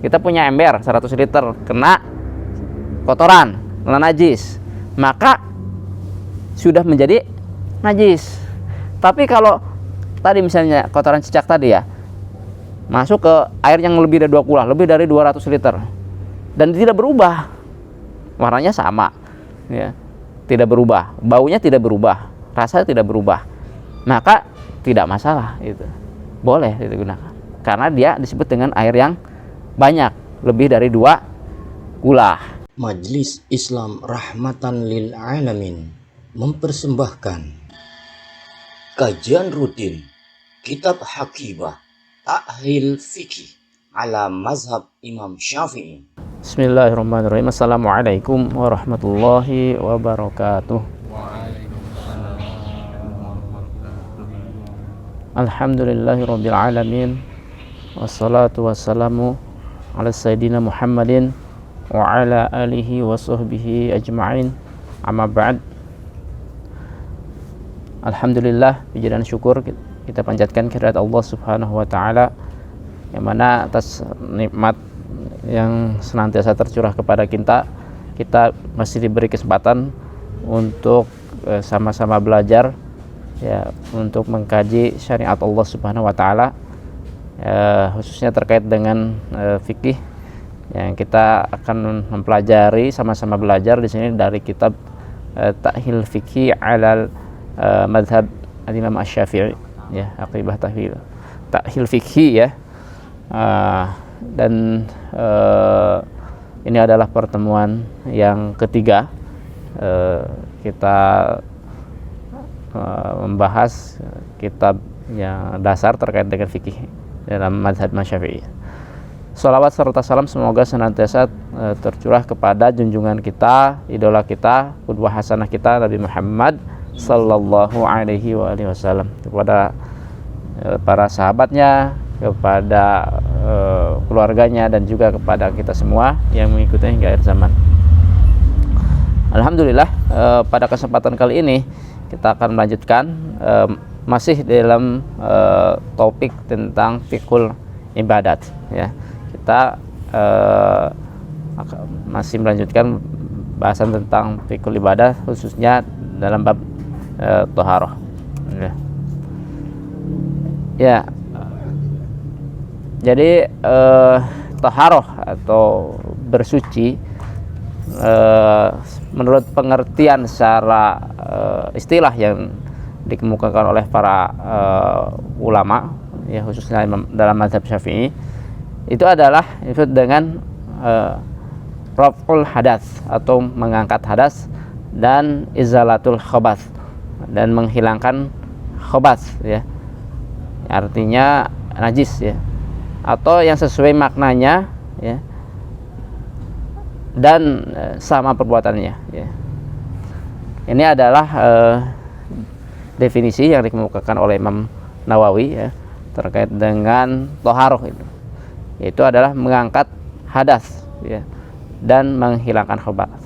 kita punya ember 100 liter kena kotoran, kena najis, maka sudah menjadi najis. Tapi kalau tadi misalnya kotoran cicak tadi ya, masuk ke air yang lebih dari 2 kula, lebih dari 200 liter, dan tidak berubah, warnanya sama ya, tidak berubah, baunya tidak berubah, rasanya tidak berubah, maka tidak masalah, itu boleh digunakan karena dia disebut dengan air yang banyak, lebih dari 2 kula. Majelis Islam Rahmatan lil Alamin mempersembahkan kajian rutin Kitab Hakibah Ta'hil Fikih ala Mazhab Imam Syafi'i. Bismillahirrahmanirrahim. Assalamualaikum warahmatullahi wabarakatuh. Alhamdulillahirabbil alamin. Wassalatu wassalamu ala sayyidina Muhammadin wa ala alihi wa sahbihi ajma'in. Amma ba'd. Alhamdulillah, puji dan syukur kita panjatkan kehadirat Allah Subhanahu wa taala yang mana atas nikmat yang senantiasa tercurah kepada kita masih diberi kesempatan untuk sama-sama belajar ya, untuk mengkaji syariat Allah Subhanahu wa taala, khususnya terkait dengan fikih yang kita akan mempelajari, sama-sama belajar di sini dari kitab Ta'hil Fikih ala Mazhab Imam Asy-Syafi'i ya, Aqibah Ta'hil Fikih ya. Dan ini adalah pertemuan yang ketiga kita membahas kitab yang dasar terkait dengan fikih dalam mazhab Syafi'i. Shalawat serta salam semoga senantiasa tercurah kepada junjungan kita, idola kita, qudwah hasanah kita, Nabi Muhammad sallallahu alaihi wasallam, kepada para sahabatnya, kepada keluarganya, dan juga kepada kita semua yang mengikutinya hingga akhir zaman. Alhamdulillah, pada kesempatan kali ini kita akan melanjutkan masih dalam topik tentang fikul ibadat ya. Kita masih melanjutkan bahasan tentang fikul ibadah, khususnya dalam bab thaharah ya. Jadi thaharah atau bersuci menurut pengertian secara istilah yang dikemukakan oleh para ulama ya, khususnya dalam mazhab Syafi'i, itu adalah disebut dengan raf'ul hadas atau mengangkat hadas, dan izalatul khabas, dan menghilangkan khabas ya, artinya najis ya, atau yang sesuai maknanya ya, dan sama perbuatannya ya. Ini adalah definisi yang dikemukakan oleh Imam Nawawi ya, terkait dengan thaharah itu adalah mengangkat hadas ya, dan menghilangkan khabas.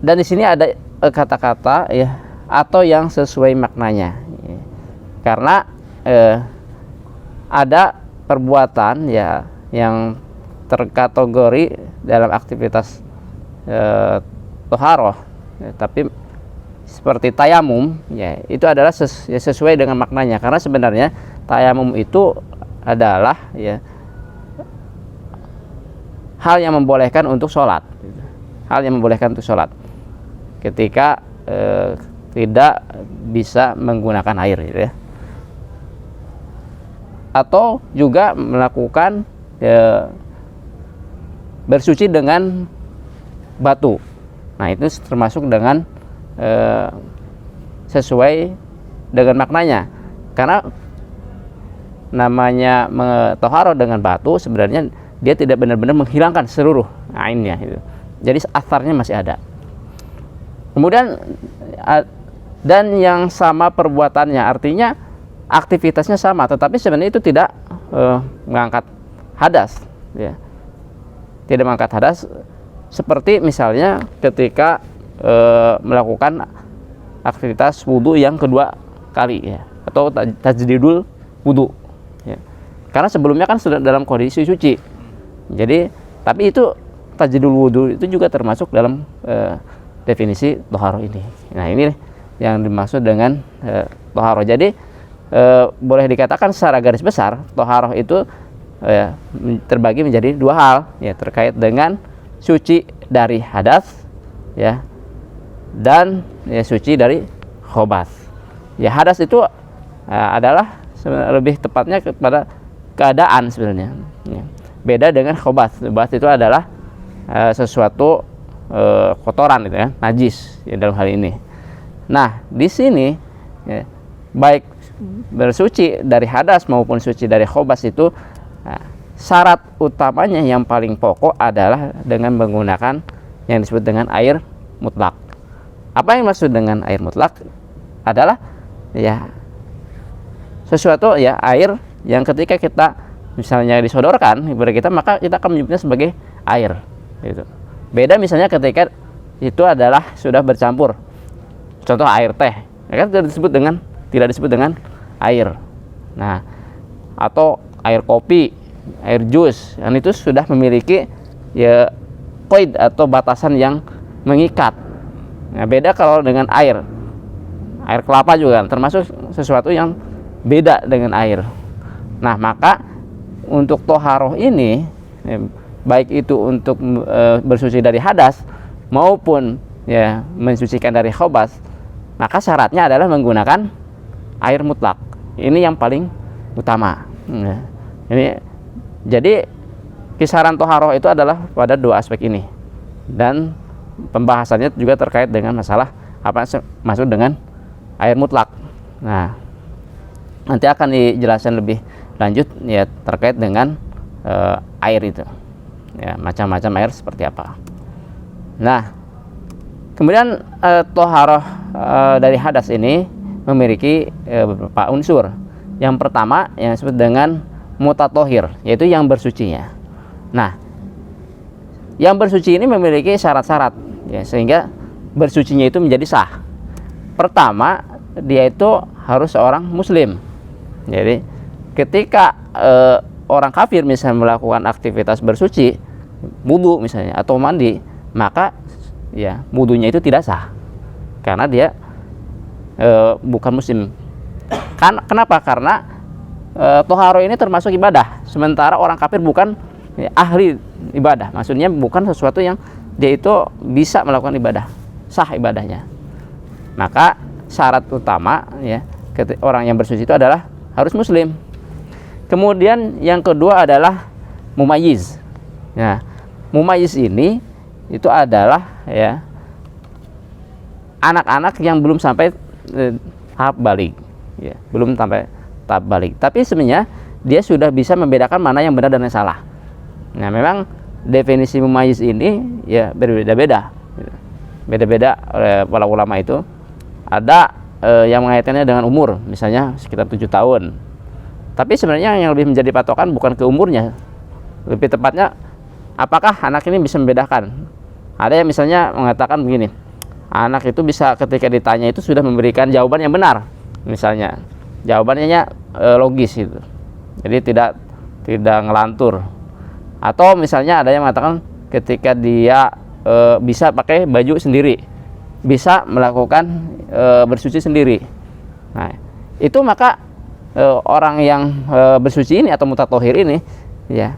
Dan di sini ada kata-kata ya, atau yang sesuai maknanya ya. Karena ada perbuatan ya yang terkategori dalam aktivitas thaharah ya, tapi seperti tayamum ya, itu adalah sesuai dengan maknanya, karena sebenarnya tayamum itu adalah ya hal yang membolehkan untuk sholat, hal yang membolehkan untuk sholat ketika tidak bisa menggunakan air gitu ya, atau juga melakukan bersuci dengan batu. Nah, itu termasuk dengan sesuai dengan maknanya, karena namanya thaharah dengan batu sebenarnya dia tidak benar-benar menghilangkan seluruh ainnya gitu. Jadi asarnya masih ada. Kemudian dan yang sama perbuatannya, artinya aktivitasnya sama, tetapi sebenarnya itu tidak mengangkat hadas ya. Tidak mengangkat hadas, seperti misalnya ketika melakukan aktivitas wudhu yang kedua kali ya, atau tajdidul wudhu ya. Karena sebelumnya kan sudah dalam kondisi suci. Jadi, tapi itu tajdidul wudu itu juga termasuk dalam definisi toharoh ini. Nah, ini yang dimaksud dengan toharoh. Jadi boleh dikatakan secara garis besar toharoh itu terbagi menjadi dua hal, ya, terkait dengan suci dari hadas, ya, dan ya, suci dari khobath. Ya, hadas itu adalah lebih tepatnya kepada keadaan sebenarnya, ya. Beda dengan khobath. Khobath itu adalah sesuatu kotoran, gitu ya, najis, ya, dalam hal ini. Nah, di sini ya, baik bersuci dari hadas maupun suci dari khobath itu syarat utamanya yang paling pokok adalah dengan menggunakan yang disebut dengan air mutlak. Apa yang maksud dengan air mutlak? Adalah ya sesuatu, ya, air yang ketika kita misalnya disodorkan kepada kita, maka kita akan menyebutnya sebagai air, gitu. Beda misalnya ketika itu adalah sudah bercampur, contoh air teh, ya kan tidak disebut dengan air. Nah, atau air kopi, air jus, dan itu sudah memiliki ya qaid atau batasan yang mengikat. Nah, beda kalau dengan air kelapa juga termasuk sesuatu yang beda dengan air. Nah, maka untuk toharoh ini, baik itu untuk bersuci dari hadas maupun ya mensucikan dari khobath, maka syaratnya adalah menggunakan air mutlak. Ini yang paling utama. Nah, ini jadi kisaran toharoh itu adalah pada dua aspek ini, dan pembahasannya juga terkait dengan masalah apa maksud dengan air mutlak. Nah, nanti akan dijelaskan lebih lanjut ya terkait dengan air itu, ya, macam-macam air seperti apa. Nah, kemudian toharoh dari hadas ini memiliki beberapa unsur. Yang pertama yang disebut dengan mutatohir, yaitu yang bersucinya. Nah, yang bersuci ini memiliki syarat-syarat, ya, sehingga bersucinya itu menjadi sah. Pertama, dia itu harus seorang muslim. Jadi ketika orang kafir misalnya melakukan aktivitas bersuci, wudu misalnya atau mandi, maka ya wudunya itu tidak sah karena dia bukan muslim. Kenapa? Karena toharoh ini termasuk ibadah, sementara orang kafir bukan ya, ahli ibadah. Maksudnya bukan sesuatu yang dia itu bisa melakukan ibadah, sah ibadahnya. Maka syarat utama ya orang yang bersuci itu adalah harus muslim. Kemudian yang kedua adalah mumayyiz. Nah, mumayyiz ini itu adalah ya anak-anak yang belum sampai tahap baligh, ya, belum sampai tahap baligh. Tapi sebenarnya dia sudah bisa membedakan mana yang benar dan yang salah. Nah, memang definisi mumayyiz ini ya berbeda-beda. Beda-beda oleh para ulama itu. Ada yang mengaitkannya dengan umur, misalnya sekitar 7 tahun. Tapi sebenarnya yang lebih menjadi patokan bukan ke umurnya. Lebih tepatnya apakah anak ini bisa membedakan. Ada yang misalnya mengatakan begini, anak itu bisa ketika ditanya itu sudah memberikan jawaban yang benar. Misalnya jawabannya logis itu. Jadi tidak ngelantur. Atau misalnya ada yang mengatakan ketika dia bisa pakai baju sendiri, bisa melakukan bersuci sendiri. Nah, itu maka orang yang bersuci ini atau mutatohir ini ya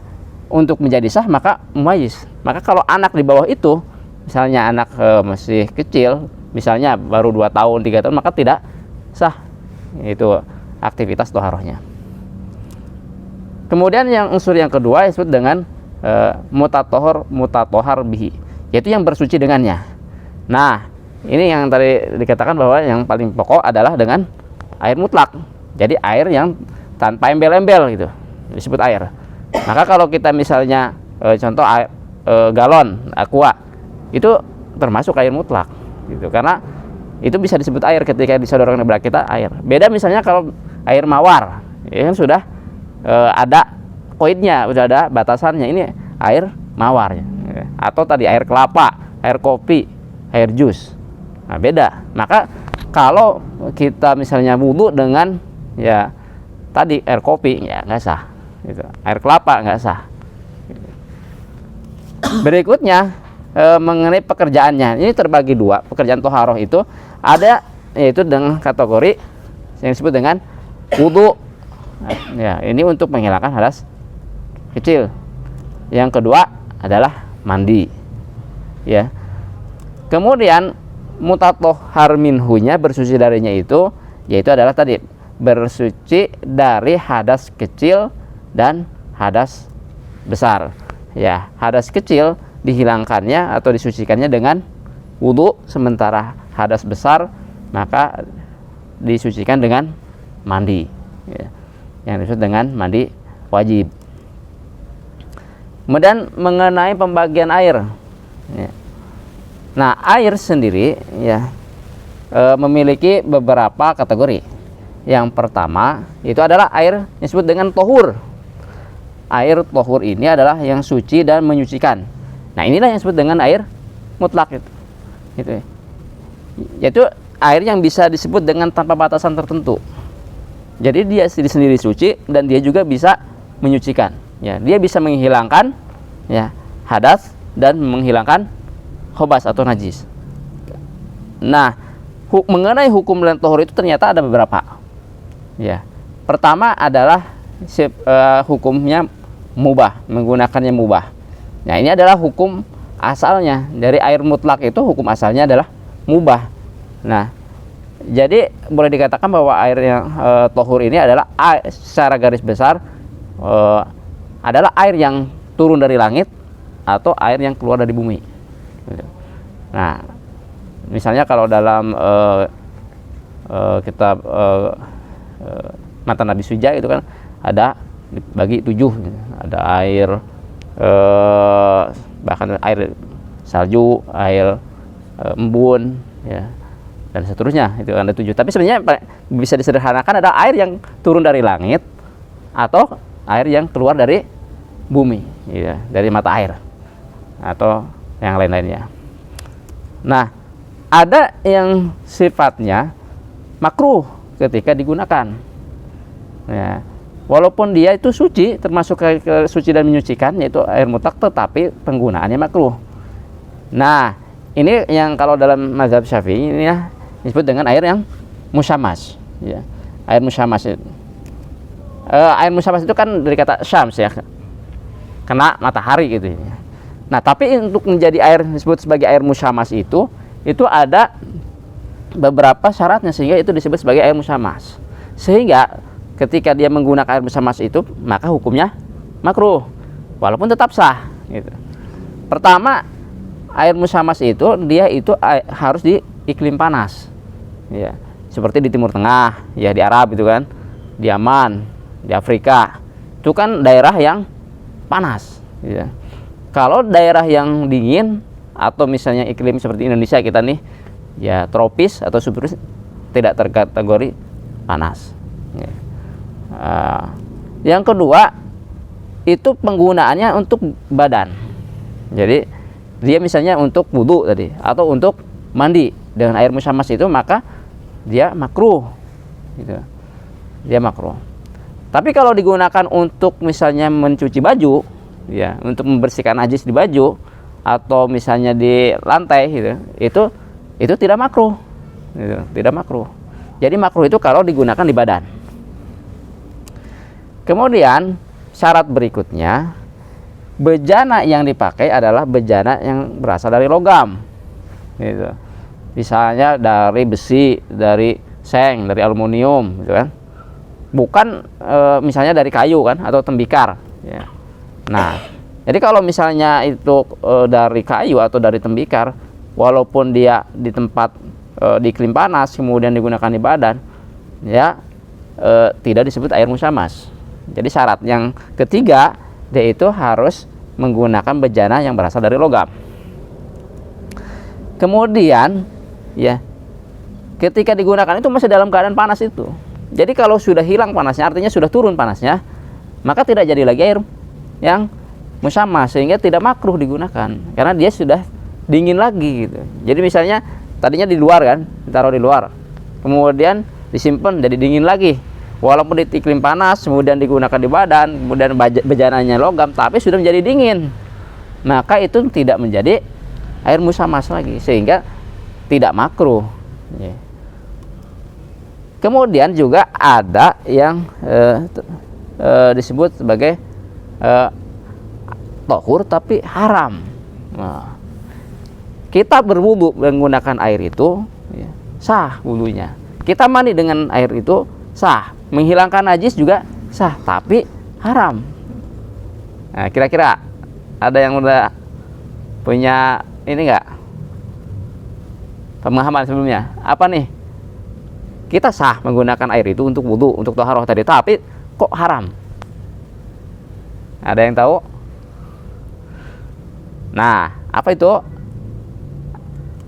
untuk menjadi sah maka mumayyiz. Maka kalau anak di bawah itu, misalnya anak masih kecil, misalnya baru 2 tahun, 3 tahun, maka tidak sah itu aktivitas toharohnya. Kemudian yang unsur yang kedua disebut dengan mutatohar bihi, yaitu yang bersuci dengannya. Nah, ini yang tadi dikatakan bahwa yang paling pokok adalah dengan air mutlak. Jadi air yang tanpa embel-embel gitu disebut air. Maka kalau kita misalnya contoh air, galon aqua itu termasuk air mutlak gitu, karena itu bisa disebut air ketika disodorkan kepada kita air. Beda misalnya kalau air mawar, ya kan sudah ada koidnya, sudah ada batasannya, ini air mawar ya. Atau tadi air kelapa, air kopi, air jus. Nah, beda. Maka kalau kita misalnya wudu dengan ya tadi air kopi, ya nggak sah gitu. Air kelapa nggak sah. Berikutnya mengenai pekerjaannya, ini terbagi dua. Pekerjaan toharoh itu ada, yaitu dengan kategori yang disebut dengan wudu. Ya, ini untuk menghilangkan hadas kecil. Yang kedua adalah mandi. Ya. Kemudian mutatohhar minhunya, bersuci darinya itu, yaitu adalah tadi bersuci dari hadas kecil dan hadas besar. Ya, hadas kecil dihilangkannya atau disucikannya dengan wudu, sementara hadas besar maka disucikan dengan mandi. Ya, yang disebut dengan mandi wajib. Kemudian mengenai pembagian air. Ya. Nah, air sendiri ya memiliki beberapa kategori. Yang pertama itu adalah air yang disebut dengan tohur. Air tohur ini adalah yang suci dan menyucikan. Nah, inilah yang disebut dengan air mutlak itu. Gitu. Yaitu air yang bisa disebut dengan tanpa batasan tertentu. Jadi dia sendiri suci dan dia juga bisa menyucikan. Ya, dia bisa menghilangkan ya hadas dan menghilangkan khobas atau najis. Nah, mengenai hukum dan tohur itu ternyata ada beberapa. Ya, pertama adalah hukumnya mubah, menggunakannya mubah. Nah, ini adalah hukum asalnya dari air mutlak, itu hukum asalnya adalah mubah. Nah, jadi boleh dikatakan bahwa air yang tohur ini adalah secara garis besar adalah air yang turun dari langit atau air yang keluar dari bumi. Nah, misalnya kalau dalam kitab Matan Nabi Suja itu kan ada bagi 7, ada air bahkan air salju, air embun, ya, dan seterusnya, itu ada 7. Tapi sebenarnya bisa disederhanakan ada air yang turun dari langit atau air yang keluar dari bumi, ya, dari mata air atau yang lain-lainnya. Nah, ada yang sifatnya makruh ketika digunakan. Ya, walaupun dia itu suci, termasuk ke suci dan menyucikan, yaitu air mutlak, tetapi penggunaannya makruh. Nah, ini yang kalau dalam mazhab Syafi'i ini ya disebut dengan air yang musyamas. Ya, air musyamas itu. Air musyamas itu kan dari kata syams ya, kena matahari gitu. Nah, tapi untuk menjadi air disebut sebagai air musyamas itu ada beberapa syaratnya sehingga itu disebut sebagai air musyamas. Sehingga ketika dia menggunakan air musyamas itu, maka hukumnya makruh, walaupun tetap sah. Gitu. Pertama, air musyamas itu dia itu harus di iklim panas, ya, seperti di Timur Tengah, ya, di Arab itu kan, di Yaman, di Afrika, itu kan daerah yang panas. Ya. Kalau daerah yang dingin atau misalnya iklim seperti Indonesia kita nih, ya tropis atau subtropis, tidak terkategori panas. Ya. Yang kedua itu penggunaannya untuk badan. Jadi dia misalnya untuk wudu tadi atau untuk mandi dengan air musyamas itu, maka dia makruh. Gitu. Dia makruh. Tapi kalau digunakan untuk misalnya mencuci baju, ya, untuk membersihkan najis di baju atau misalnya di lantai gitu, itu tidak makruh. Gitu, tidak makruh. Jadi makruh itu kalau digunakan di badan. Kemudian syarat berikutnya, bejana yang dipakai adalah bejana yang berasal dari logam. Gitu. Misalnya dari besi, dari seng, dari aluminium, gitu kan. Bukan misalnya dari kayu kan atau tembikar. Ya. Nah, jadi kalau misalnya itu dari kayu atau dari tembikar, walaupun dia di tempat di iklim panas kemudian digunakan di badan, ya tidak disebut air musyamas. Jadi syarat yang ketiga, dia itu harus menggunakan bejana yang berasal dari logam. Kemudian, ya, ketika digunakan itu masih dalam keadaan panas itu. Jadi kalau sudah hilang panasnya, artinya sudah turun panasnya, maka tidak jadi lagi air yang musyamas, sehingga tidak makruh digunakan karena dia sudah dingin lagi gitu. Jadi misalnya tadinya di luar kan, ditaruh di luar, kemudian disimpan jadi dingin lagi. walaupun di iklim panas, kemudian digunakan di badan, kemudian bejananya logam, tapi sudah menjadi dingin, maka itu tidak menjadi air musamas lagi, sehingga tidak makruh. Kemudian juga ada yang disebut sebagai tohur tapi haram. Nah, kita berwudu menggunakan air itu, ya, sah wudunya. Kita mandi dengan air itu sah, menghilangkan najis juga sah, tapi haram. Nah, kira-kira ada yang udah punya ini enggak pemahaman sebelumnya? Apa nih? Kita sah menggunakan air itu untuk wudu, untuk thaharah tadi, tapi kok haram? Ada yang tahu? Nah, apa itu?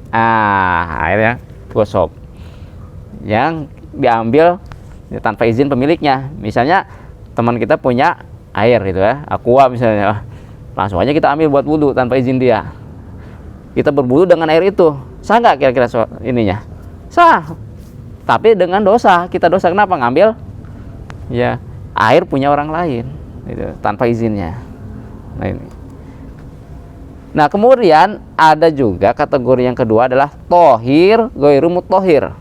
Airnya gosok yang diambil tanpa izin pemiliknya. Misalnya teman kita punya air gitu ya, aqua misalnya, langsung aja kita ambil buat wudu tanpa izin dia. Kita berwudu dengan air itu, sah nggak kira-kira ininya? Sah, tapi dengan dosa. Kita dosa kenapa? Ngambil ya air punya orang lain gitu, tanpa izinnya. Nah ini. Nah kemudian ada juga kategori yang kedua adalah tohir ghairu mutahhir.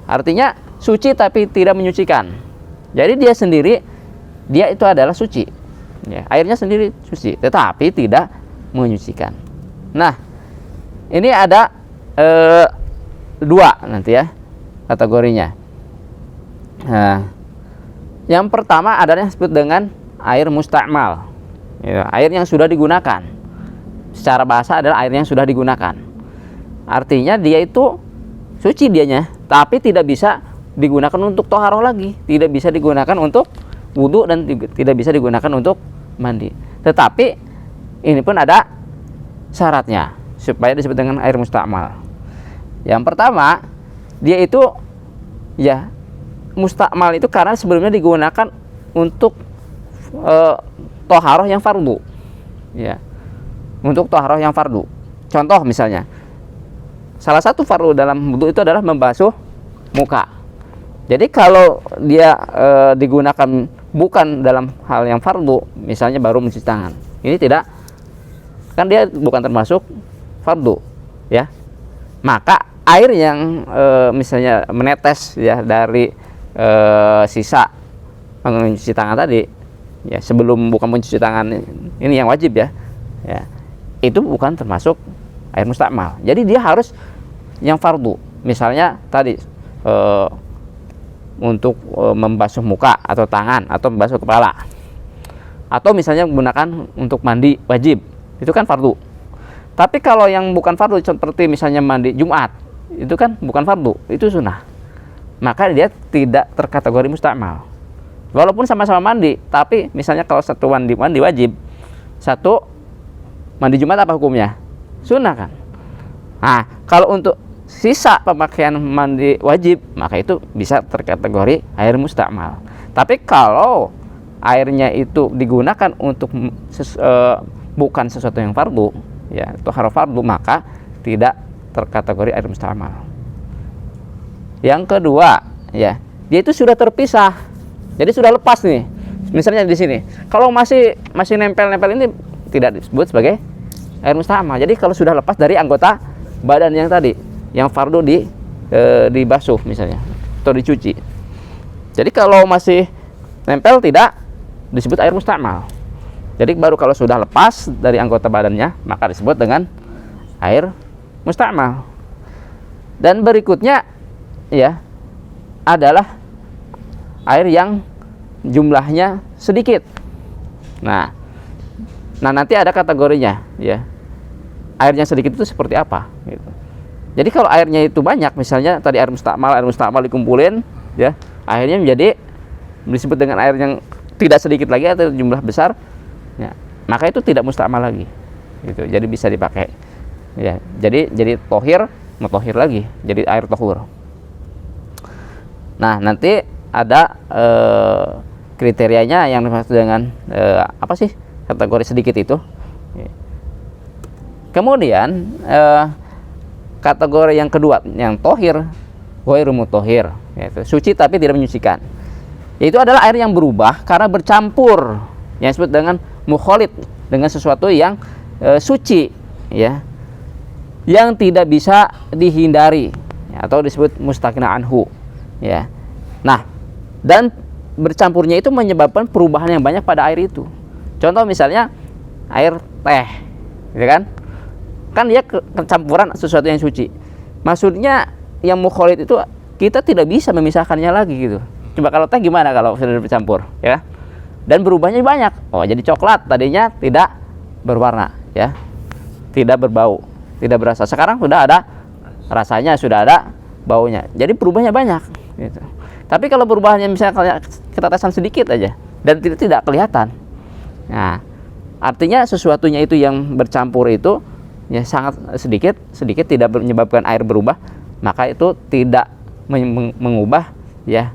Artinya suci tapi tidak menyucikan. Jadi dia sendiri, dia itu adalah suci ya, airnya sendiri suci tetapi tidak menyucikan. Nah ini ada dua nanti ya kategorinya. Nah, yang pertama adalah yang disebut dengan air musta'mal ya, air yang sudah digunakan. Secara bahasa adalah air yang sudah digunakan. Artinya dia itu suci dianya, tapi tidak bisa digunakan untuk toharoh lagi, tidak bisa digunakan untuk wudu, dan tidak bisa digunakan untuk mandi. Tetapi ini pun ada syaratnya supaya disebut dengan air musta'mal. Yang pertama, dia itu ya musta'mal itu karena sebelumnya digunakan untuk toharoh yang fardu ya, untuk toharoh yang fardu. Contoh misalnya, salah satu fardu dalam wudu itu adalah membasuh muka. Jadi kalau dia digunakan bukan dalam hal yang fardu, misalnya baru mencuci tangan, ini tidak, kan dia bukan termasuk fardu ya, maka air yang misalnya menetes ya dari sisa mencuci tangan tadi ya, sebelum bukan mencuci tangan ini yang wajib ya, itu bukan termasuk air musta'mal. Jadi dia harus yang fardu. Misalnya tadi untuk membasuh muka atau tangan atau membasuh kepala, atau misalnya menggunakan untuk mandi wajib, itu kan fardu. Tapi kalau yang bukan fardu seperti misalnya mandi Jumat, itu kan bukan fardu, itu sunnah, maka dia tidak terkategori musta'mal. Walaupun sama-sama mandi, tapi misalnya kalau satu mandi wajib, satu mandi Jumat, apa hukumnya? Sunnah kan? Nah, kalau untuk sisa pemakaian mandi wajib, maka itu bisa terkategori air musta'mal. Tapi kalau airnya itu digunakan untuk bukan sesuatu yang fardu ya, toharoh fardu, maka tidak terkategori air musta'mal. Yang kedua ya, dia itu sudah terpisah, jadi sudah lepas nih. Misalnya di sini, kalau masih nempel-nempel ini tidak disebut sebagai air musta'mal. Jadi kalau sudah lepas dari anggota badan yang tadi, yang fardu dibasuh misalnya atau dicuci, jadi kalau masih nempel tidak disebut air musta'mal. Jadi baru kalau sudah lepas dari anggota badannya, maka disebut dengan air musta'mal. Dan berikutnya ya adalah air yang jumlahnya sedikit. Nah nanti ada kategorinya ya, airnya sedikit itu seperti apa gitu. Jadi kalau airnya itu banyak, misalnya tadi air musta'mal dikumpulin ya, akhirnya menjadi disebut dengan air yang tidak sedikit lagi atau jumlah besar ya, maka itu tidak musta'mal lagi gitu. Jadi bisa dipakai ya, jadi tohir, mutohir lagi, jadi air tohur. Nah nanti ada kriterianya yang dimaksud dengan apa sih kategori sedikit itu. Kemudian kategori yang kedua, yang tohir ghairu mutahhir, yaitu suci tapi tidak menyucikan. Yaitu adalah air yang berubah karena bercampur, yang disebut dengan mukhalid, dengan sesuatu yang suci, ya, yang tidak bisa dihindari, ya, atau disebut mustaghna anhu, ya. Nah, dan bercampurnya itu menyebabkan perubahan yang banyak pada air itu. Contoh misalnya air teh, ya kan? Kan dia kecampuran sesuatu yang suci. Maksudnya yang mukhalid itu kita tidak bisa memisahkannya lagi gitu. Coba kalau teh gimana kalau sudah bercampur, ya? Dan berubahnya banyak. Oh, jadi coklat tadinya tidak berwarna, ya. Tidak berbau, tidak berasa. Sekarang sudah ada rasanya, sudah ada baunya. Jadi berubahnya banyak gitu. Tapi kalau perubahannya misalnya ketetesan sedikit aja dan tidak kelihatan. Nah, artinya sesuatunya itu yang bercampur itu ya sangat sedikit tidak menyebabkan air berubah, maka itu tidak mengubah ya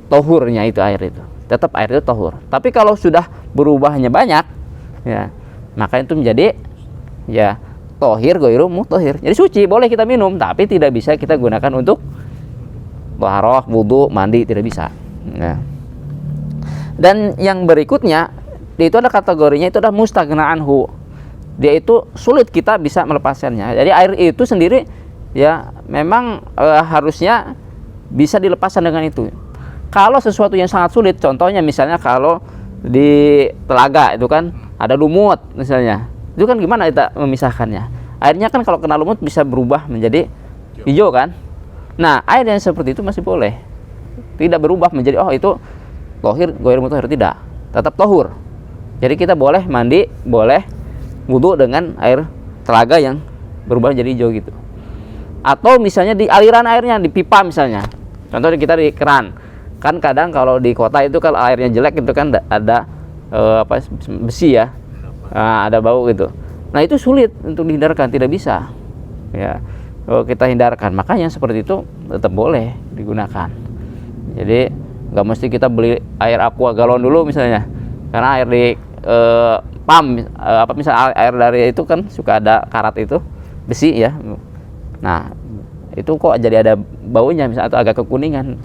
tohurnya itu air itu. Tetap air itu tohur. Tapi kalau sudah berubahnya banyak, ya maka itu menjadi ya tohir goiru mutohir. Jadi suci, boleh kita minum, tapi tidak bisa kita gunakan untuk taharah, wudu, mandi, tidak bisa. Nah. Dan yang berikutnya itu ada kategorinya, itu adalah mustaghna anhu. Dia itu sulit kita bisa melepaskannya. Jadi air itu sendiri ya memang harusnya bisa dilepaskan dengan itu. Kalau sesuatu yang sangat sulit, contohnya misalnya kalau di telaga itu kan ada lumut misalnya, itu kan gimana kita memisahkannya? Airnya kan kalau kena lumut bisa berubah menjadi hijau kan? Nah, air yang seperti itu masih boleh, tidak berubah menjadi oh itu tohir, goir mutohir, tidak, tetap tohur. Jadi kita boleh mandi, boleh wudu dengan air telaga yang berubah jadi hijau gitu. Atau misalnya di aliran airnya, di pipa misalnya, contohnya kita di keran, kan kadang kalau di kota itu kalau airnya jelek itu kan ada besi ya, ada bau gitu. Nah itu sulit untuk dihindarkan, tidak bisa ya kita hindarkan. Maka yang seperti itu tetap boleh digunakan. Jadi nggak mesti kita beli air aqua galon dulu misalnya, karena air di pam misalnya air dari itu kan suka ada karat itu besi ya. Nah itu kok jadi ada baunya misalnya atau agak kekuningan.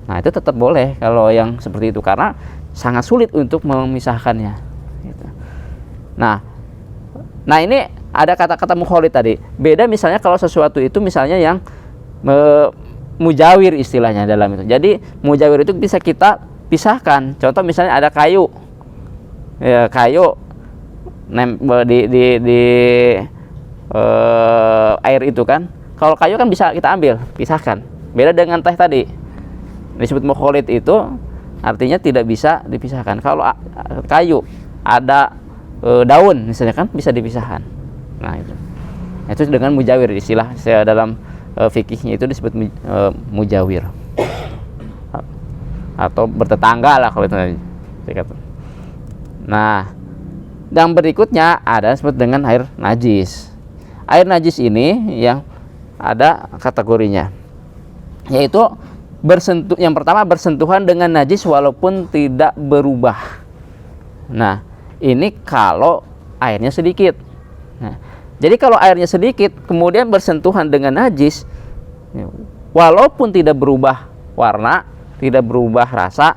Nah itu tetap boleh kalau yang seperti itu, karena sangat sulit untuk memisahkannya gitu. Nah ini ada kata-kata mukhalid tadi. Beda misalnya kalau sesuatu itu misalnya yang mujawir istilahnya dalam itu. Jadi mujawir itu bisa kita pisahkan. Contoh misalnya ada kayu, ya, kayu di air itu kan. Kalau kayu kan bisa kita ambil, pisahkan. Beda dengan teh tadi, disebut mukhalid itu artinya tidak bisa dipisahkan. Kalau kayu ada daun misalnya kan bisa dipisahkan. Nah itu dengan mujawir, istilah saya dalam fikihnya itu disebut mujawir atau bertetangga lah kalau itu. Nah yang berikutnya ada disebut dengan air najis. Air najis ini yang ada kategorinya, yaitu yang pertama bersentuhan dengan najis walaupun tidak berubah. Nah ini kalau airnya sedikit. Nah, jadi kalau airnya sedikit kemudian bersentuhan dengan najis, walaupun tidak berubah warna, tidak berubah rasa,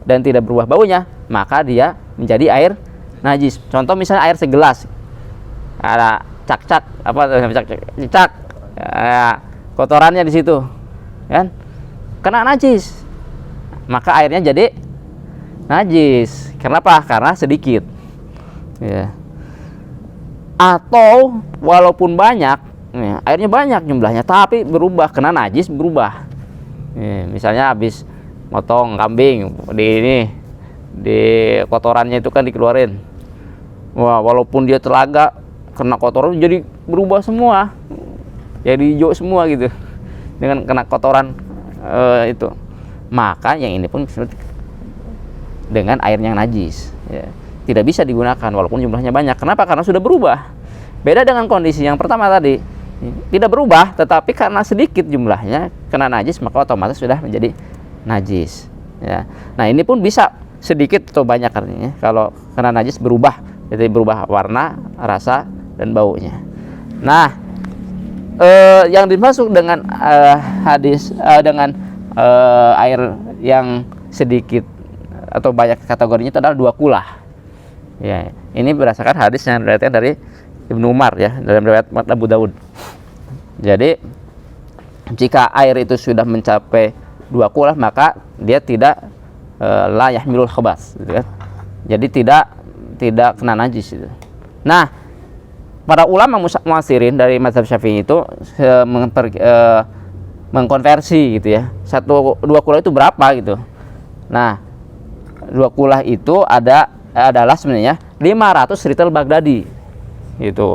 dan tidak berubah baunya, maka dia menjadi air najis. Contoh misalnya air segelas, ada cak-cak ya, kotorannya di situ, kan? Kena najis, maka airnya jadi najis. Kenapa? Karena sedikit. Ya. Atau walaupun banyak, ya, airnya banyak jumlahnya, tapi berubah, kena najis berubah. Ya, misalnya habis motong kambing, di kotorannya itu kan dikeluarin. Wah, walaupun dia telaga, kena kotoran jadi berubah semua, jadi hijau semua gitu, dengan kena kotoran itu. Maka yang ini pun dengan air yang najis, ya, tidak bisa digunakan walaupun jumlahnya banyak. Kenapa? Karena sudah berubah. Beda dengan kondisi yang pertama tadi, tidak berubah tetapi karena sedikit jumlahnya kena najis, maka otomatis sudah menjadi najis, ya. Nah ini pun bisa sedikit atau banyak artinya. Kalau kena najis berubah, jadi berubah warna, rasa, dan baunya. Nah yang dimaksud dengan hadis dengan air yang sedikit atau banyak kategorinya itu adalah 2 kulah. Ya, ini berdasarkan hadis yang diriwayatkan dari Ibnu Umar ya, dalam riwayat Abu Daud. Jadi jika air itu sudah mencapai 2 kulah maka dia tidak la yahmilul khabas gitu kan. Jadi tidak kena najis itu. Nah, para ulama mu'asirin dari mazhab Syafi'i itu mengkonversi gitu ya. 2 kulah itu berapa gitu. Nah, 2 kulah itu adalah sebenarnya 500 ritel Baghdadi. Gitu.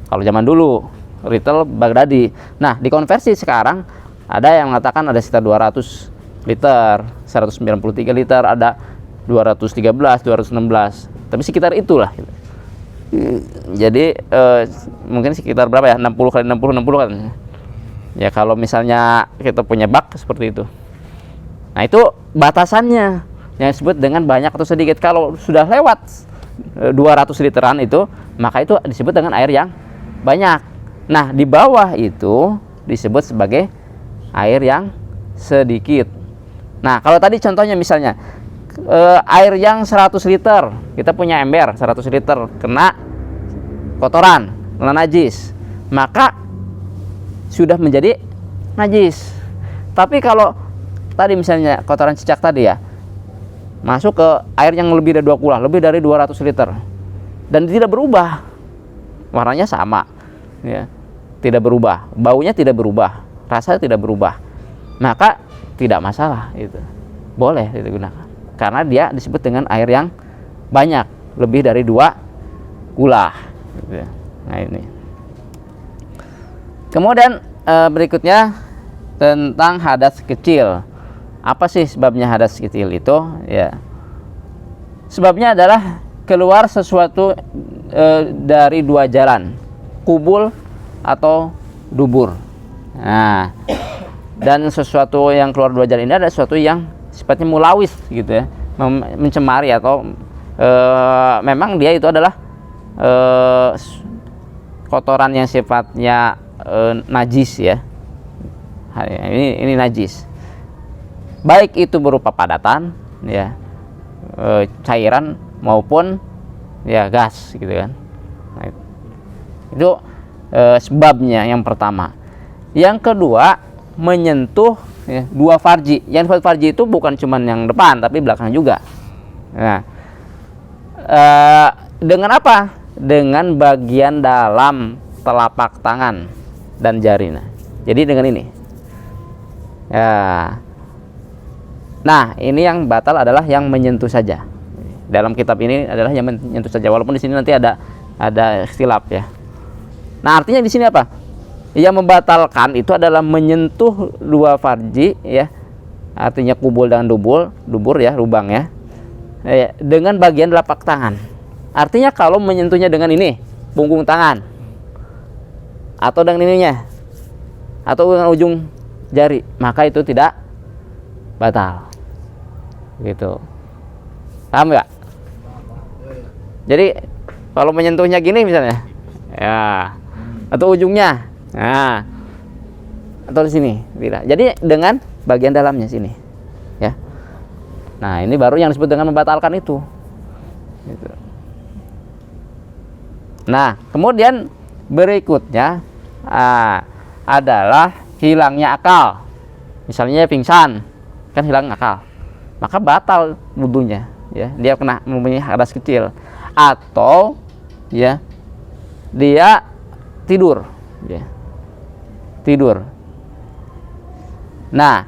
Kalau zaman dulu ritel Baghdadi. Nah, dikonversi sekarang ada yang mengatakan ada sekitar 200 liter, 193 liter, ada 213, 216. Tapi sekitar itulah. Jadi mungkin sekitar berapa ya? 60 kali 60 kan. Ya kalau misalnya kita punya bak seperti itu. Nah, itu batasannya yang disebut dengan banyak atau sedikit. Kalau sudah lewat 200 literan itu, maka itu disebut dengan air yang banyak. Nah, di bawah itu disebut sebagai air yang sedikit. Nah, kalau tadi contohnya misalnya air yang 100 liter, kita punya ember 100 liter kena kotoran, kena najis, maka sudah menjadi najis. Tapi kalau tadi misalnya kotoran cicak tadi ya, masuk ke air yang lebih dari 2 kulah, lebih dari 200 liter, dan tidak berubah, warnanya sama ya, tidak berubah, baunya tidak berubah, rasanya tidak berubah, maka tidak masalah, itu boleh digunakan karena dia disebut dengan air yang banyak, lebih dari 2 kulah gitu ya. Nah, ini kemudian berikutnya tentang hadas kecil. Apa sih sebabnya hadas kecil itu ya? Sebabnya adalah keluar sesuatu dari 2 jalan, kubul atau dubur. Nah, dan sesuatu yang keluar 2 jalan ini adalah sesuatu yang sifatnya mulawis gitu ya, mencemari atau memang dia itu adalah kotoran yang sifatnya najis ya. Ini najis. Baik itu berupa padatan ya, cairan maupun ya gas gitu kan. Nah, itu sebabnya yang pertama. Yang kedua, menyentuh ya, 2 farji. Yang farji itu bukan cuma yang depan tapi belakang juga. Nah, dengan apa? Dengan bagian dalam telapak tangan dan jari. Jadi dengan ini ya. Nah, ini yang batal adalah yang menyentuh saja. Dalam kitab ini adalah yang menyentuh saja, walaupun di sini nanti ada ikhtilaf ya. Nah, artinya di sini apa? Yang membatalkan itu adalah menyentuh 2 farji ya, artinya kubul dan dubur ya, lubang ya, dengan bagian telapak tangan. Artinya kalau menyentuhnya dengan ini punggung tangan, atau dengan ininya, atau dengan ujung jari, maka itu tidak batal gitu. Paham nggak? Jadi kalau menyentuhnya gini misalnya ya, atau ujungnya, nah, atau di sini tidak. Jadi dengan bagian dalamnya sini ya. Nah, ini baru yang disebut dengan membatalkan itu gitu. Nah, kemudian berikutnya adalah hilangnya akal. Misalnya pingsan, kan hilang akal, maka batal wudunya ya. Dia kena mempunyai hadas kecil, atau ya dia tidur ya. Tidur. Nah,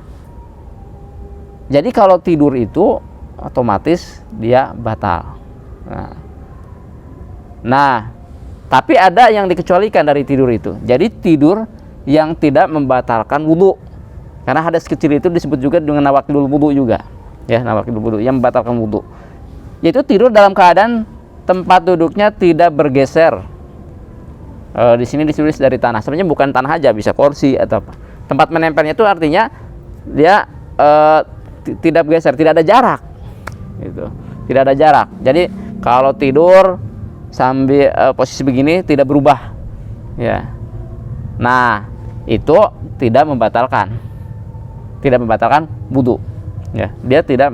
jadi kalau tidur itu otomatis dia batal. Nah, tapi ada yang dikecualikan dari tidur itu. Jadi tidur yang tidak membatalkan wudu. Karena hadas kecil itu disebut juga dengan nawaqidul wudu juga. Ya, nawaqidul wudu yang membatalkan wudu. Yaitu tidur dalam keadaan tempat duduknya tidak bergeser. Di sini ditulis dari tanah. Sebenarnya bukan tanah aja, bisa kursi atau apa. Tempat menempelnya itu artinya dia tidak bergeser, tidak ada jarak. Gitu. Tidak ada jarak. Jadi kalau tidur sambil posisi begini tidak berubah. Ya. Nah, itu tidak membatalkan wudu. ya, dia tidak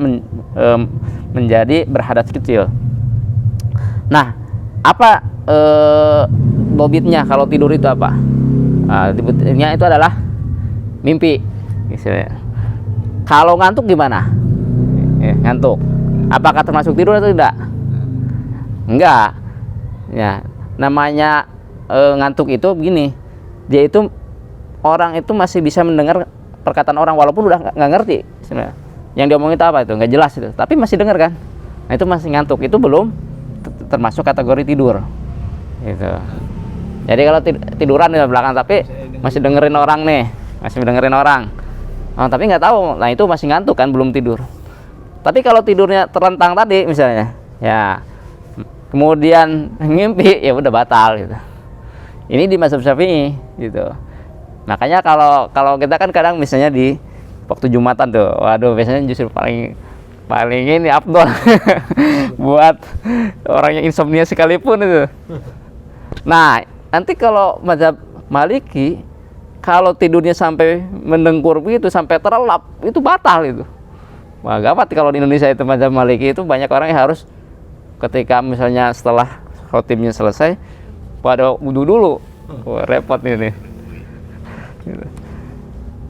menjadi berhadas kecil. Nah, apa dobitnya kalau tidur itu apa? Dobitnya itu adalah mimpi, istilahnya. Kalau ngantuk gimana? Ya, ngantuk. Apakah termasuk tidur atau tidak? Enggak. Ya, namanya ngantuk itu begini. Dia itu orang itu masih bisa mendengar perkataan orang walaupun udah nggak ngerti sebenarnya. Yang diomongin itu apa itu nggak jelas itu, tapi masih dengar kan? Nah, itu masih ngantuk. Itu belum termasuk kategori tidur. Gitu. Jadi kalau tiduran di belakang tapi masih dengerin orang nih, masih dengerin orang. Oh, tapi nggak tahu. Nah, itu masih ngantuk kan, belum tidur. Tapi kalau tidurnya terlentang tadi misalnya, ya kemudian ngimpi, ya udah batal gitu. Ini di mazhab Syafi'i gitu. Makanya kalau kita kan kadang misalnya di waktu Jumatan tuh, waduh biasanya justru paling ini afdol buat orang yang insomnia sekalipun itu. Nah, nanti kalau mazhab Maliki, kalau tidurnya sampai mendengkur begitu, sampai terlelap, itu batal itu. Wah, gawat kalau di Indonesia itu mazhab Maliki itu banyak orang yang harus ketika misalnya setelah khotibnya selesai pada wudu dulu. Wah, repot ini. Gitu.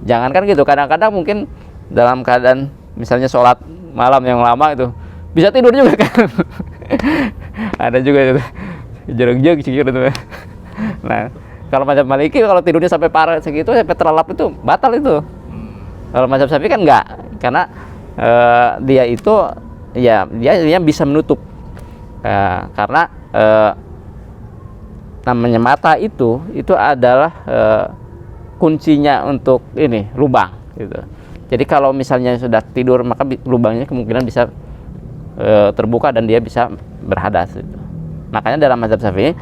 Jangankan gitu, kadang-kadang mungkin dalam keadaan misalnya sholat malam yang lama itu bisa tidur juga kan. Ada juga itu jereng-jereng gitu. Nah, kalau mazhab Maliki kalau tidurnya sampai parah segitu, sampai terlelap itu batal itu. Kalau mazhab Syafi'i kan enggak, karena dia itu ya dia bisa menutup karena namanya mata itu adalah kuncinya untuk ini lubang gitu. Jadi kalau misalnya sudah tidur maka lubangnya kemungkinan bisa terbuka dan dia bisa berhadas gitu. Makanya dalam mazhab Syafi'i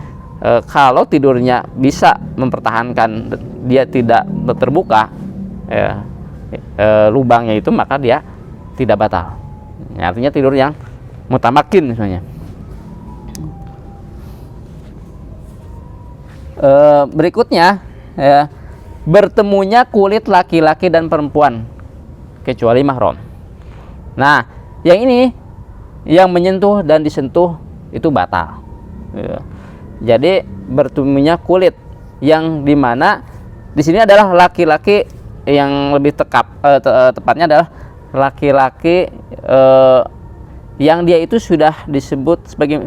kalau tidurnya bisa mempertahankan dia tidak terbuka lubangnya itu, maka dia tidak batal. Ya, artinya tidur yang mutamakin misalnya. Berikutnya bertemunya kulit laki-laki dan perempuan kecuali mahram. Nah, yang ini yang menyentuh dan disentuh itu batal. Jadi bertemunya kulit yang dimana di sini adalah laki-laki, yang lebih tepatnya adalah laki-laki yang dia itu sudah disebut sebagai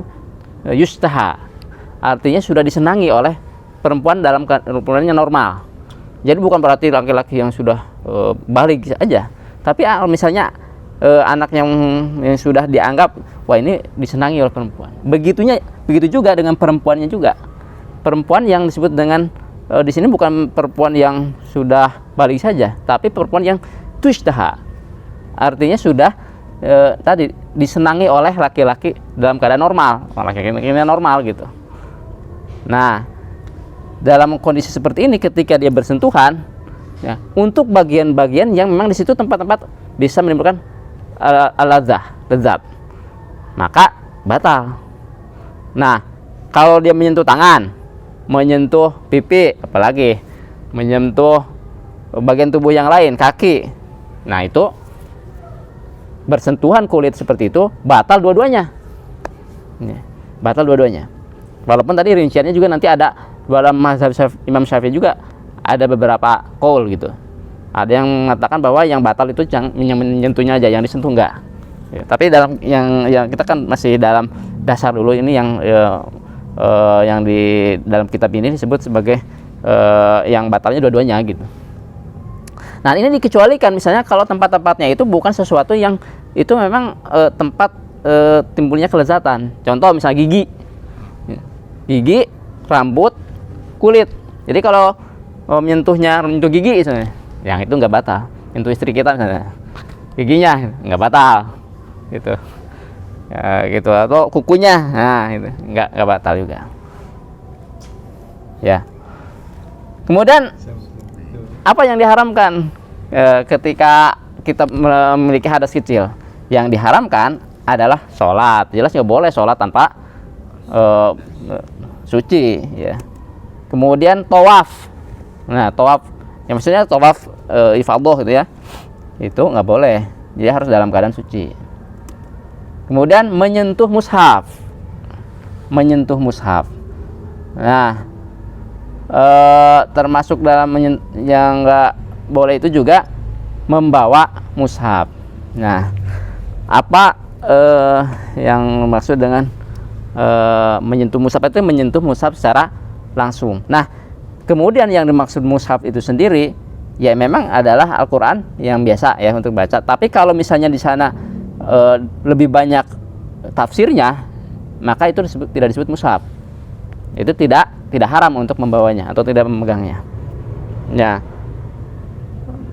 yustaha, artinya sudah disenangi oleh perempuan dalam keadaannya normal. Jadi bukan berarti laki-laki yang sudah balik aja, tapi misalnya anak yang sudah dianggap wah ini disenangi oleh perempuan. Begitu juga dengan perempuannya juga. Perempuan yang disebut dengan di sini bukan perempuan yang sudah balik saja, tapi perempuan yang tushtaha, artinya sudah tadi disenangi oleh laki-laki dalam keadaan normal, laki-laki normal gitu. Nah, dalam kondisi seperti ini ketika dia bersentuhan, ya, untuk bagian-bagian yang memang di situ tempat-tempat bisa menimbulkan lezat, maka batal. Nah, kalau dia menyentuh tangan, menyentuh pipi, apalagi menyentuh bagian tubuh yang lain, kaki, nah itu bersentuhan kulit seperti itu batal dua-duanya. Batal dua-duanya. Walaupun tadi rinciannya juga nanti ada dalam mazhab Imam Syafi'i juga ada beberapa qaul gitu. Ada yang mengatakan bahwa yang batal itu yang menyentuhnya aja, yang disentuh enggak. Ya, tapi dalam yang kita kan masih dalam dasar dulu, ini yang di dalam kitab ini disebut sebagai yang batalnya dua-duanya gitu. Nah, ini dikecualikan misalnya kalau tempat-tempatnya itu bukan sesuatu yang itu memang tempat timbulnya kelezatan. Contoh misalnya gigi, rambut, kulit. Jadi kalau menyentuh gigi misalnya, yang itu nggak batal. Menyentuh istri kita misalnya, giginya nggak batal gitu. Ya, gitu, atau kukunya, nah itu nggak batal juga. Ya. Kemudian apa yang diharamkan ketika kita memiliki hadas kecil? Yang diharamkan adalah sholat. Jelas nggak boleh sholat tanpa suci, ya. Kemudian tawaf. Nah, tawaf, yang maksudnya tawaf ifadah gitu ya, itu nggak boleh. Jadi harus dalam keadaan suci. Kemudian menyentuh mushaf. Menyentuh mushaf. Nah, termasuk dalam yang nggak boleh itu juga membawa mushaf. Nah, apa yang maksud dengan menyentuh mushaf itu? Menyentuh mushaf secara langsung. Nah, kemudian yang dimaksud mushaf itu sendiri ya memang adalah Al-Quran yang biasa ya untuk baca. Tapi kalau misalnya di sana lebih banyak tafsirnya, maka itu tidak disebut mushaf. Itu tidak haram untuk membawanya atau tidak memegangnya. Ya.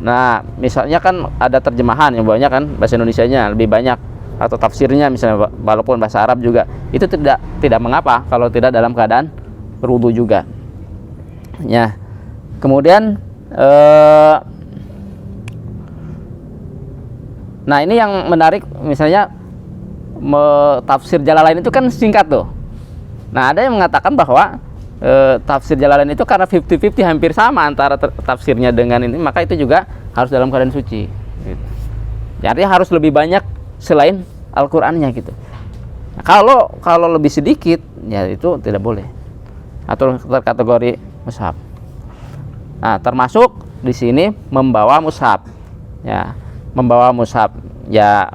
Nah, misalnya kan ada terjemahan yang bawanya kan bahasa Indonesianya lebih banyak atau tafsirnya misalnya walaupun bahasa Arab juga, itu tidak mengapa kalau tidak dalam keadaan berwudu juga. Ya. Kemudian nah ini yang menarik, misalnya tafsir Jalalain itu kan singkat tuh. Nah, ada yang mengatakan bahwa tafsir Jalalain itu karena 50-50 hampir sama antara tafsirnya dengan ini, maka itu juga harus dalam keadaan suci gitu. Jadi harus lebih banyak selain Al-Qur'annya gitu. Nah, kalau lebih sedikit ya itu tidak boleh atau terkategori mushaf. Nah, termasuk di sini membawa mushaf. Ya, membawa mushaf. Ya,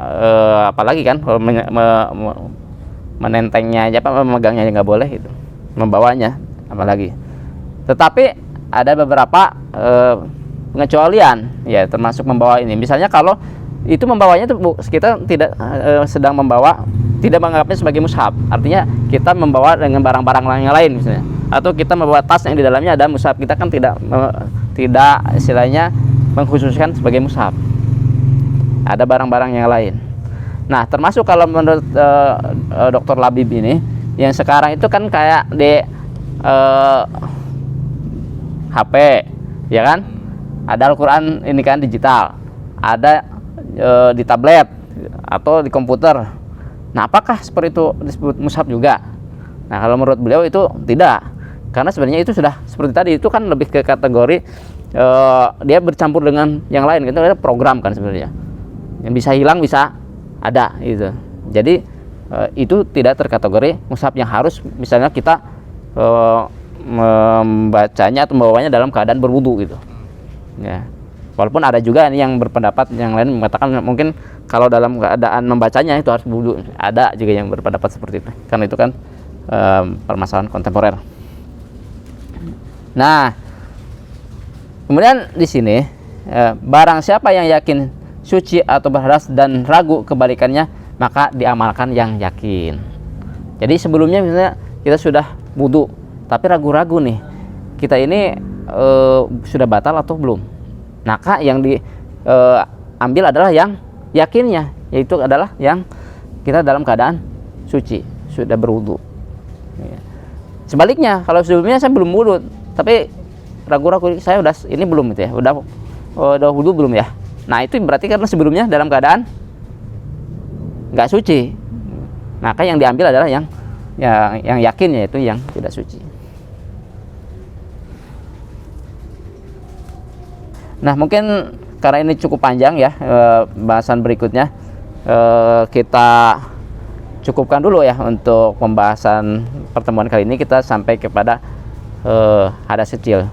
apalagi kan menentengnya aja, memegangnya nggak boleh itu. Membawanya apalagi. Tetapi ada beberapa pengecualian ya, termasuk membawa ini. Misalnya kalau itu membawanya itu kita tidak sedang membawa, tidak menganggapnya sebagai mushaf. Artinya kita membawa dengan barang-barang yang lain misalnya. Atau kita membawa tas yang di dalamnya ada mushaf, kita kan tidak istilahnya mengkhususkan sebagai mushaf. Ada barang-barang yang lain. Nah, termasuk kalau menurut Dr. Labib ini, yang sekarang itu kan kayak di HP, ya kan? Ada Al-Quran ini kan digital, ada di tablet atau di komputer. Nah, apakah seperti itu disebut mushaf juga? Nah, kalau menurut beliau itu tidak. Karena sebenarnya itu sudah seperti tadi, itu kan lebih ke kategori dia bercampur dengan yang lain, gitu, ada program kan sebenarnya. Yang bisa hilang bisa ada gitu. Jadi itu tidak terkategori mushaf yang harus misalnya kita membacanya atau membawanya dalam keadaan berwudu gitu. Ya. Walaupun ada juga yang berpendapat yang lain mengatakan mungkin kalau dalam keadaan membacanya itu harus wudu. Ada juga yang berpendapat seperti itu. Karena itu kan permasalahan kontemporer. Nah, kemudian di sini barang siapa yang yakin suci atau berhadas dan ragu kebalikannya, maka diamalkan yang yakin. Jadi sebelumnya misalnya kita sudah wudu, tapi ragu-ragu nih, kita ini sudah batal atau belum. Maka yang diambil adalah yang yakinnya, yaitu adalah yang kita dalam keadaan suci, sudah berwudu. Sebaliknya, kalau sebelumnya saya belum wudu, tapi ragu-ragu saya udah ini belum gitu ya, udah wudu belum ya. Nah, itu berarti karena sebelumnya dalam keadaan nggak suci. Maka yang diambil adalah yang yakin, yaitu yang tidak suci. Nah, mungkin karena ini cukup panjang ya bahasan berikutnya, kita cukupkan dulu ya untuk pembahasan pertemuan kali ini. Kita sampai kepada hadas kecil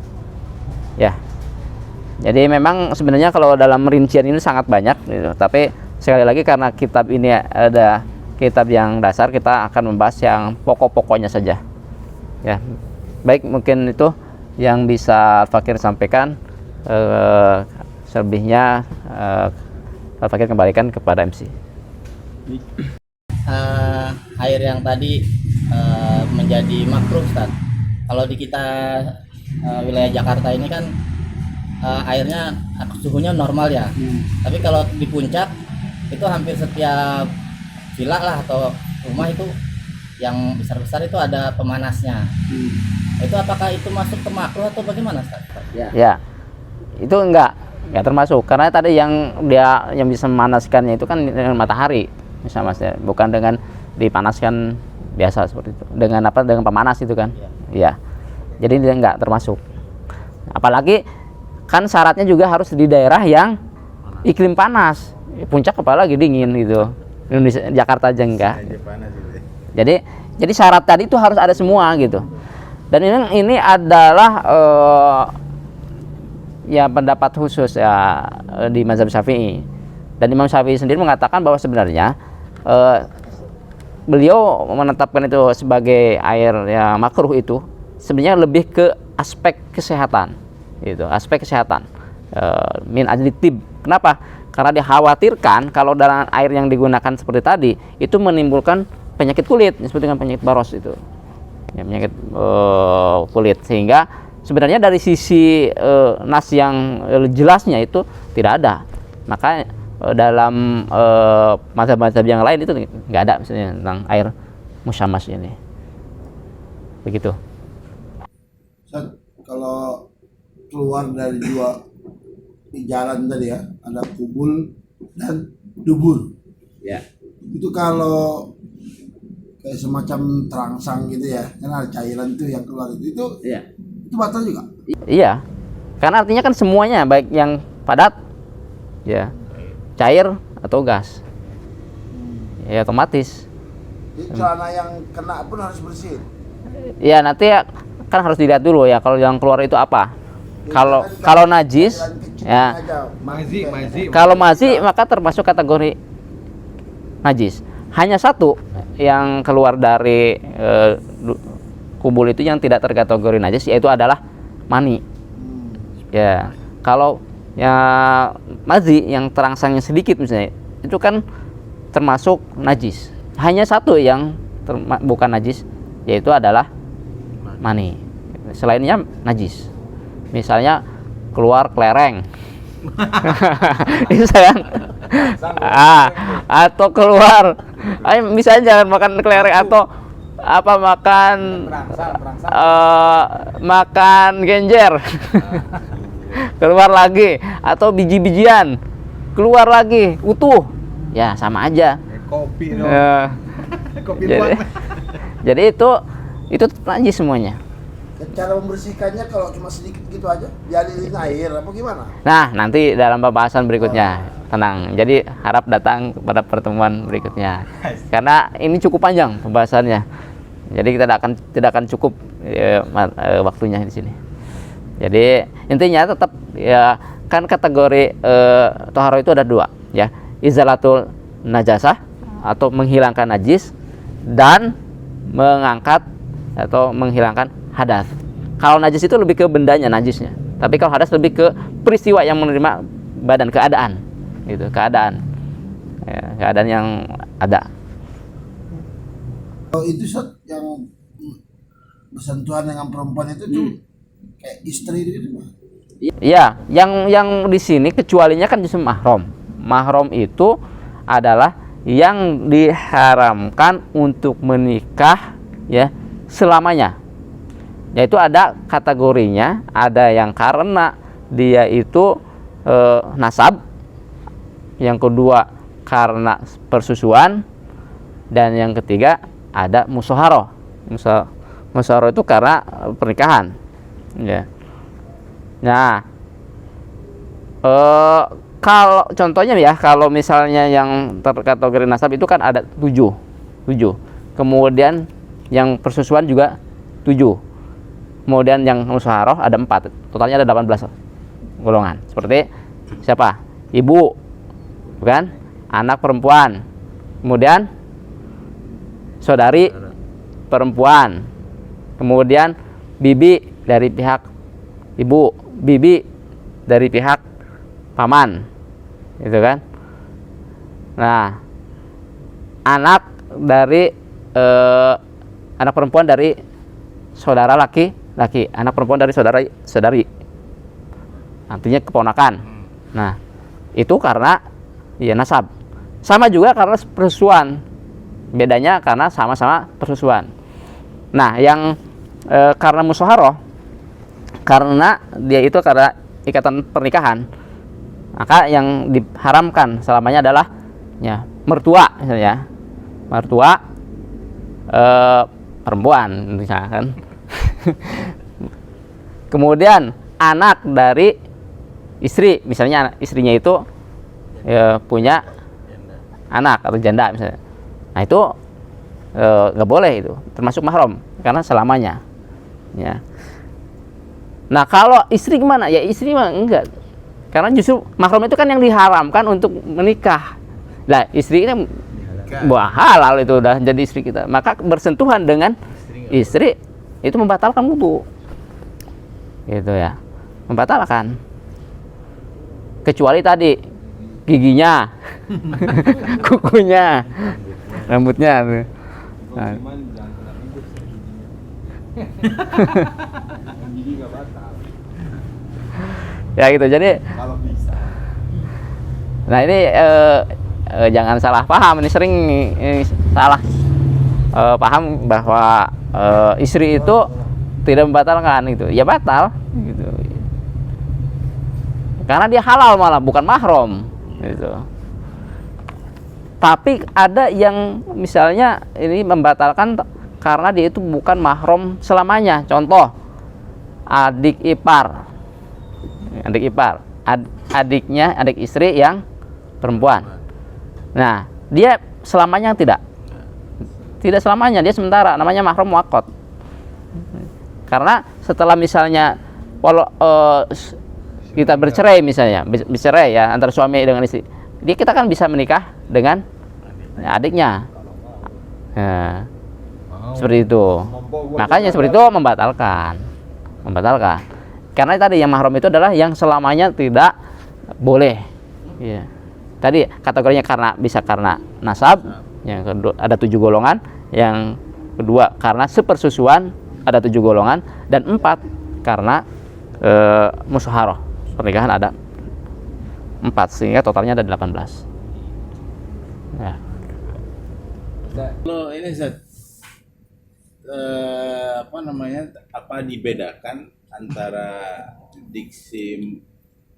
ya. Jadi memang sebenarnya kalau dalam rincian ini sangat banyak gitu. Tapi sekali lagi karena kitab ini ada kitab yang dasar, kita akan membahas yang pokok-pokoknya saja ya. Baik, mungkin itu yang bisa Al-Fakir sampaikan. Selebihnya Al-Fakir kembalikan kepada MC. Air yang tadi menjadi makruh, Ustaz. Kalau di kita wilayah Jakarta ini kan airnya suhunya normal ya. Tapi kalau di puncak itu hampir setiap villa lah atau rumah itu yang besar-besar itu ada pemanasnya. Itu apakah itu masuk ke makruh atau bagaimana, Ustaz? Ya. Itu enggak termasuk, karena tadi yang bisa memanaskannya itu kan dengan matahari misalnya Mas ya, bukan dengan dipanaskan biasa seperti itu. Dengan pemanas itu kan. Ya. Jadi dia enggak termasuk. Apalagi kan syaratnya juga harus di daerah yang iklim panas. Puncak apalagi dingin gitu. Indonesia, Jakarta aja enggak. Jadi syarat tadi itu harus ada semua gitu. Dan ini adalah ya pendapat khusus ya di mazhab Syafi'i. Dan Imam Syafi'i sendiri mengatakan bahwa sebenarnya beliau menetapkan itu sebagai air ya makruh itu sebenarnya lebih ke aspek kesehatan gitu, aspek kesehatan min ajli tib. Kenapa? Karena dikhawatirkan kalau dalam air yang digunakan seperti tadi itu menimbulkan penyakit kulit, disebut dengan penyakit baros itu ya, penyakit kulit. Sehingga sebenarnya dari sisi nas yang jelasnya itu tidak ada. Maka dalam mazhab-mazhab yang lain itu nggak ada misalnya tentang air musyamas ini. Begitu. Ustaz, kalau keluar dari dua di jalan tadi ya, ada kubul dan dubur. Ya. Itu kalau kayak semacam terangsang gitu ya, kan ada cairan tuh yang keluar itu Ya. itu batal juga. Iya, karena artinya kan semuanya baik yang padat, ya, cair atau gas, ya otomatis. Jadi celana yang kena pun harus bersih. Ya nanti kan harus dilihat dulu ya kalau yang keluar itu apa. Kalau najis, ya, kalau mazi maka termasuk kategori najis. Hanya satu yang keluar dari kubul itu yang tidak terkategori najis, yaitu adalah mani. Ya, kalau ya mazi yang terangsangnya sedikit misalnya, itu kan termasuk najis. Hanya satu yang bukan najis, yaitu adalah mani. Selainnya najis. Misalnya keluar kelereng. Bisa kan? Atau keluar, misalnya jangan makan kelereng atau apa makan makan genjer. Keluar lagi, atau biji-bijian keluar lagi utuh, ya sama aja. Kopi dong. Kopi Jadi itu najis semuanya. Cara membersihkannya kalau cuma sedikit gitu aja, dialirin air apa gimana? Nah, nanti dalam pembahasan berikutnya, tenang. Jadi harap datang pada pertemuan berikutnya. Karena ini cukup panjang pembahasannya. Jadi kita tidak akan cukup waktunya di sini. Jadi intinya tetap ya kan kategori toharo itu ada dua ya, izalatul najasah atau menghilangkan najis dan mengangkat atau menghilangkan hadas. Kalau najis itu lebih ke bendanya najisnya, tapi kalau hadas lebih ke peristiwa yang menerima badan, keadaan gitu, keadaan ya, keadaan yang ada. Kalau itu Ustaz, yang bersentuhan dengan perempuan itu tuh kayak istri gitu mah. Iya, yang di sini kecualinya kan justru mahram. Mahram itu adalah yang diharamkan untuk menikah ya selamanya. Yaitu ada kategorinya, ada yang karena dia itu nasab, yang kedua karena persusuan, dan yang ketiga ada musyawarah. Musyawarah itu karena pernikahan. Ya. Nah, kalau contohnya ya, kalau misalnya yang terkategori nasab itu kan ada 7. Kemudian yang persusuan juga 7. Kemudian yang musyawarah ada 4. Totalnya ada 18 golongan. Seperti siapa? Ibu, bukan? Anak perempuan. Kemudian saudari perempuan. Kemudian bibi dari pihak ibu, bibi dari pihak paman. Gitu kan? Nah, anak dari anak perempuan dari saudara laki, anak perempuan dari saudari, artinya keponakan. Nah, itu karena ya nasab. Sama juga karena persusuan, bedanya karena sama-sama persusuan. Nah, yang karena musyawarah, karena dia itu karena ikatan pernikahan, maka yang diharamkan selamanya adalah ya mertua, misalnya mertua perempuan misalkan. Kemudian anak dari istri, misalnya istrinya itu punya anak atau janda misalnya. Nah itu nggak boleh, itu termasuk mahram karena selamanya ya. Nah kalau istri gimana? Ya istri mah enggak, karena justru mahram itu kan yang diharamkan untuk menikah. Nah istri ini buah halal, itu udah jadi istri kita, maka bersentuhan dengan istri itu membatalkan wudu gitu ya, membatalkan, kecuali tadi giginya kukunya, rambutnya tuh. Nah. Ya gitu, jadi nah ini jangan salah paham, ini sering salah paham bahwa istri itu tidak membatalkan, gitu ya, batal gitu, karena dia halal malah bukan mahram gitu. Tapi ada yang misalnya ini membatalkan karena dia itu bukan mahram selamanya. Contoh adik ipar, adiknya, adik istri yang perempuan. Nah, dia selamanya tidak selamanya, dia sementara, namanya mahram muaqqat. Karena setelah misalnya kalau kita bercerai misalnya, bercerai ya antara suami dengan istri, kita kan bisa menikah dengan adiknya. Nah, seperti itu. Makanya seperti itu membatalkan. Karena tadi yang mahram itu adalah yang selamanya tidak boleh. Ya. Tadi kategorinya bisa karena nasab, yang kedua ada 7 golongan, yang kedua karena sepersusuan ada 7 golongan, dan 4 karena musyawarah pernikahan ada 4, sehingga totalnya ada 18. Ya. Kalau ini apa dibedakan antara diksi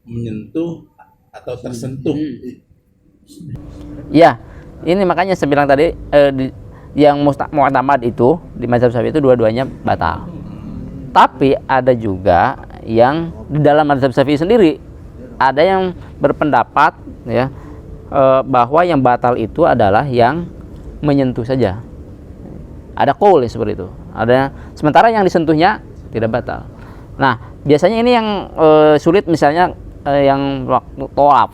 menyentuh atau tersentuh? Ya, ini makanya saya bilang tadi yang mu'tamad itu di mazhab Syafi'i itu dua-duanya batal. Tapi ada juga yang di dalam mazhab Syafi'i sendiri ada yang berpendapat ya bahwa yang batal itu adalah yang menyentuh saja. Ada qaul seperti itu. Ada, sementara yang disentuhnya tidak batal. Nah, biasanya ini yang sulit, misalnya yang waktu tawaf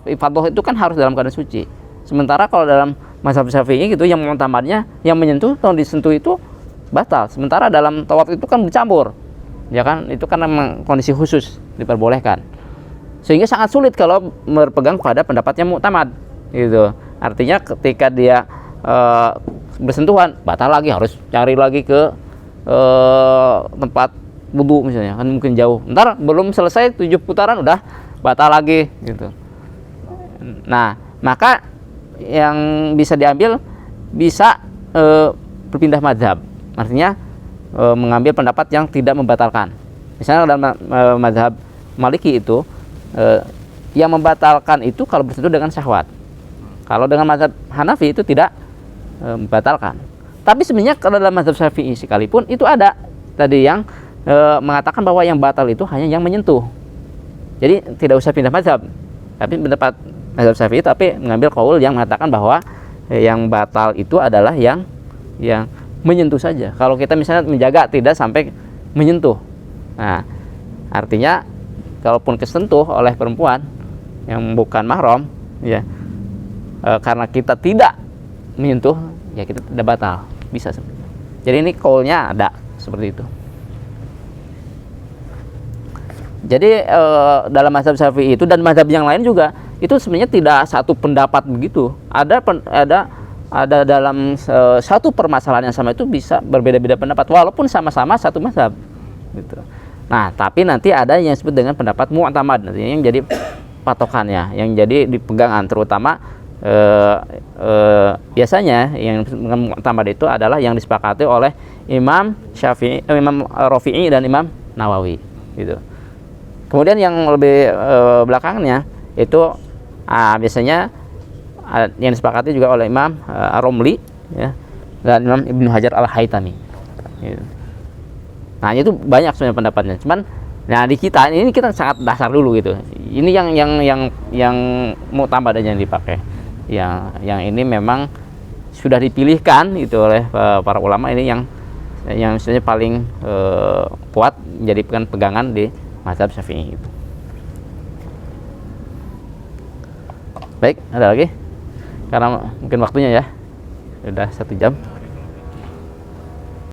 ifadah itu kan harus dalam keadaan suci. Sementara kalau dalam mazhab Syafi'i gitu, yang mu'tamadnya yang menyentuh atau disentuh itu batal. Sementara dalam tawaf itu kan bercampur. Ya kan, itu karena memang kondisi khusus diperbolehkan. Sehingga sangat sulit kalau berpegang pada pendapatnya mu'tamad gitu. Artinya ketika dia bersentuhan batal lagi, harus cari lagi ke tempat wudu misalnya, kan mungkin jauh. Ntar belum selesai 7 putaran udah batal lagi gitu. Nah, maka yang bisa diambil bisa berpindah mazhab. Artinya mengambil pendapat yang tidak membatalkan. Misalnya dalam mazhab Maliki itu yang membatalkan itu kalau bersentuh dengan syahwat. Kalau dengan mazhab Hanafi itu tidak membatalkan. Tapi sebenarnya kalau dalam mazhab Syafi'i sekalipun itu ada tadi yang mengatakan bahwa yang batal itu hanya yang menyentuh. Jadi tidak usah pindah mazhab. Tapi pendapat mazhab Syafi'i tapi mengambil qaul yang mengatakan bahwa yang batal itu adalah yang menyentuh saja. Kalau kita misalnya menjaga tidak sampai menyentuh. Nah, artinya kalaupun kesentuh oleh perempuan yang bukan mahram ya, karena kita tidak menyentuh, ya kita tidak batal, bisa. Jadi ini qaulnya ada seperti itu. Jadi dalam mazhab Syafi'i itu dan mazhab yang lain juga itu sebenarnya tidak satu pendapat begitu. Ada dalam satu permasalahan yang sama itu bisa berbeda-beda pendapat walaupun sama-sama satu mazhab gitu. Nah, tapi nanti ada yang disebut dengan pendapat mu'tamad, yang jadi patokannya, yang jadi dipegangan, terutama biasanya yang mu'tamad itu adalah yang disepakati oleh Imam Syafi'i, Imam Rafi'i dan Imam Nawawi gitu. Kemudian yang lebih belakangnya itu biasanya yang disepakati juga oleh Imam Ar-Romli ya, dan Imam Ibnu Hajar Al-Haytami gitu. Nah, itu banyak sebenarnya pendapatnya. Cuman Nah di kita ini kita sangat dasar dulu gitu. Ini yang mau tambah dan yang dipakai. Yang ini memang sudah dipilihkan itu oleh para ulama, ini yang misalnya paling kuat menjadi pegangan di mazhab Syafi'i itu. Baik, ada lagi? Karena mungkin waktunya ya sudah 1 jam.